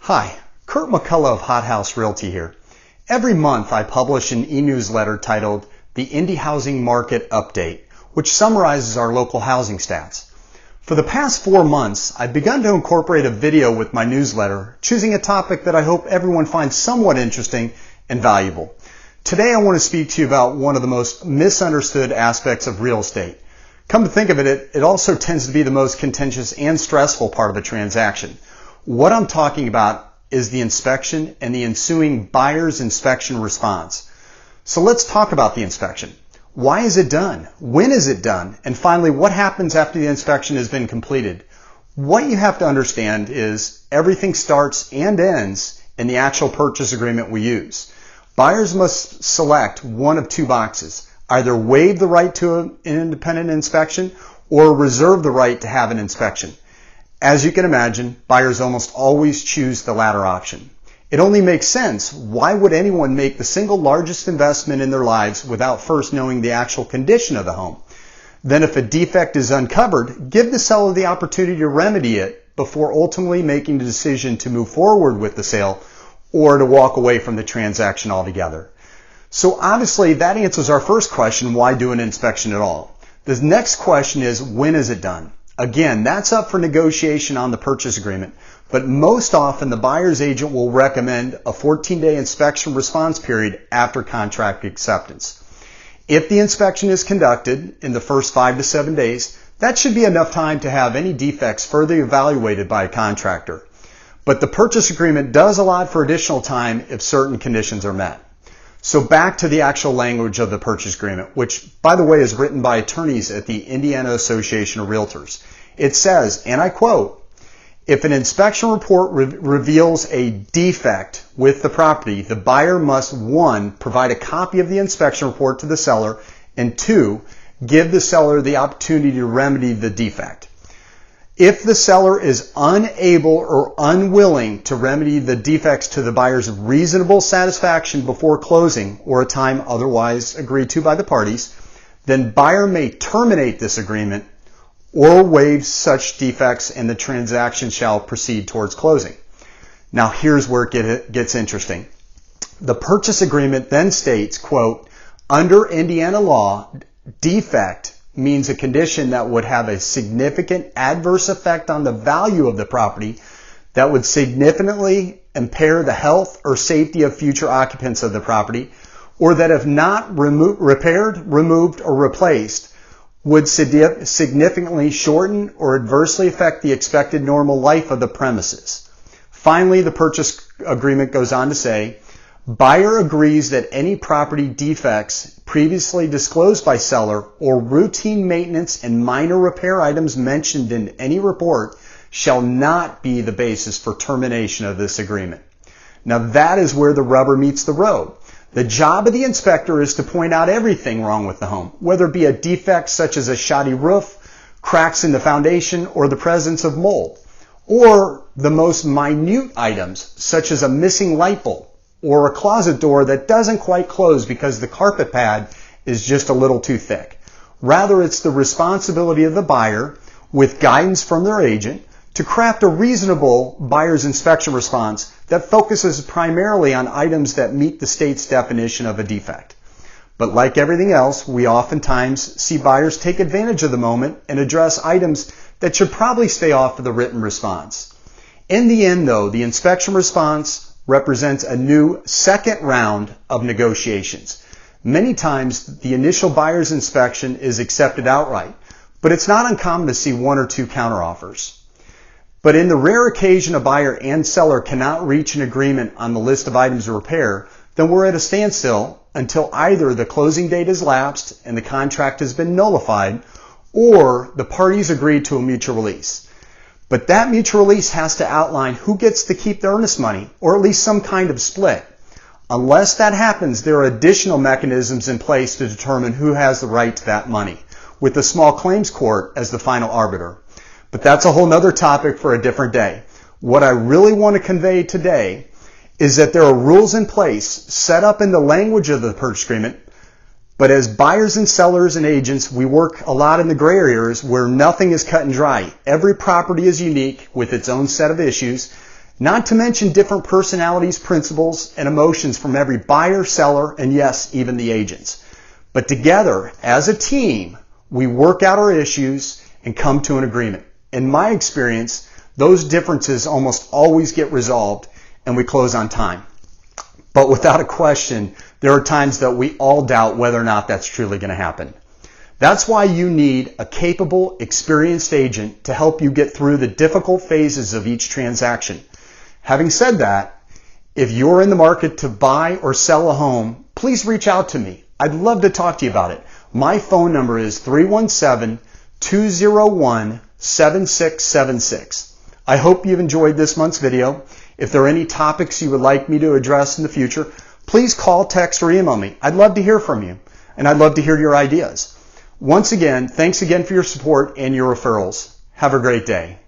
Hi, Kurt McCullough of Hot House Realty here. Every month I publish an e-newsletter titled The Indy Housing Market Update, which summarizes our local housing stats. For the past 4 months, I've begun to incorporate a video with my newsletter, choosing a topic that I hope everyone finds somewhat interesting and valuable. Today I want to speak to you about one of the most misunderstood aspects of real estate. Come to think of it, it also tends to be the most contentious and stressful part of a transaction. What I'm talking about is the inspection and the ensuing buyer's inspection response. So let's talk about the inspection. Why is it done? When is it done? And finally, what happens after the inspection has been completed? What you have to understand is everything starts and ends in the actual purchase agreement we use. Buyers must select one of two boxes: either waive the right to an independent inspection or reserve the right to have an inspection. As you can imagine, buyers almost always choose the latter option. It only makes sense. Why would anyone make the single largest investment in their lives without first knowing the actual condition of the home? Then if a defect is uncovered, give the seller the opportunity to remedy it before ultimately making the decision to move forward with the sale or to walk away from the transaction altogether. So obviously that answers our first question, why do an inspection at all? The next question is, when is it done? Again, that's up for negotiation on the purchase agreement, but most often the buyer's agent will recommend a 14-day inspection response period after contract acceptance. If the inspection is conducted in the first 5 to 7 days, that should be enough time to have any defects further evaluated by a contractor. But the purchase agreement does allow for additional time if certain conditions are met. So back to the actual language of the purchase agreement, which, by the way, is written by attorneys at the Indiana Association of Realtors. It says, and I quote, "If an inspection report reveals a defect with the property, the buyer must, 1, provide a copy of the inspection report to the seller, and 2, give the seller the opportunity to remedy the defect. If the seller is unable or unwilling to remedy the defects to the buyer's reasonable satisfaction before closing or a time otherwise agreed to by the parties, then buyer may terminate this agreement or waive such defects and the transaction shall proceed towards closing." Now here's where it gets interesting. The purchase agreement then states, quote, "Under Indiana law, defect means a condition that would have a significant adverse effect on the value of the property that would significantly impair the health or safety of future occupants of the property, or that if not repaired, removed, or replaced, would significantly shorten or adversely affect the expected normal life of the premises." Finally, the purchase agreement goes on to say, "Buyer agrees that any property defects previously disclosed by seller or routine maintenance and minor repair items mentioned in any report shall not be the basis for termination of this agreement." Now that is where the rubber meets the road. The job of the inspector is to point out everything wrong with the home, whether it be a defect such as a shoddy roof, cracks in the foundation, or the presence of mold, or the most minute items such as a missing light bulb or a closet door that doesn't quite close because the carpet pad is just a little too thick. Rather, it's the responsibility of the buyer, with guidance from their agent, to craft a reasonable buyer's inspection response that focuses primarily on items that meet the state's definition of a defect. But like everything else, we oftentimes see buyers take advantage of the moment and address items that should probably stay off of the written response. In the end, though, the inspection response represents a new second round of negotiations. Many times, the initial buyer's inspection is accepted outright, but it's not uncommon to see 1 or 2 counteroffers. But in the rare occasion a buyer and seller cannot reach an agreement on the list of items to repair, then we're at a standstill until either the closing date has lapsed and the contract has been nullified, or the parties agree to a mutual release. But that mutual release has to outline who gets to keep the earnest money, or at least some kind of split. Unless that happens, there are additional mechanisms in place to determine who has the right to that money, with the small claims court as the final arbiter. But that's a whole nother topic for a different day. What I really want to convey today is that there are rules in place set up in the language of the purchase agreement, but as buyers and sellers and agents, we work a lot in the gray areas where nothing is cut and dry. Every property is unique with its own set of issues. Not to mention different personalities, principles, and emotions from every buyer, seller, and yes, even the agents. But together, as a team, we work out our issues and come to an agreement. In my experience, those differences almost always get resolved and we close on time. But without a question, there are times that we all doubt whether or not that's truly going to happen. That's why you need a capable, experienced agent to help you get through the difficult phases of each transaction. Having said that, if you're in the market to buy or sell a home, please reach out to me. I'd love to talk to you about it. My phone number is 317-201-7676. I hope you've enjoyed this month's video. If there are any topics you would like me to address in the future, please call, text, or email me. I'd love to hear from you, and I'd love to hear your ideas. Once again, thanks again for your support and your referrals. Have a great day.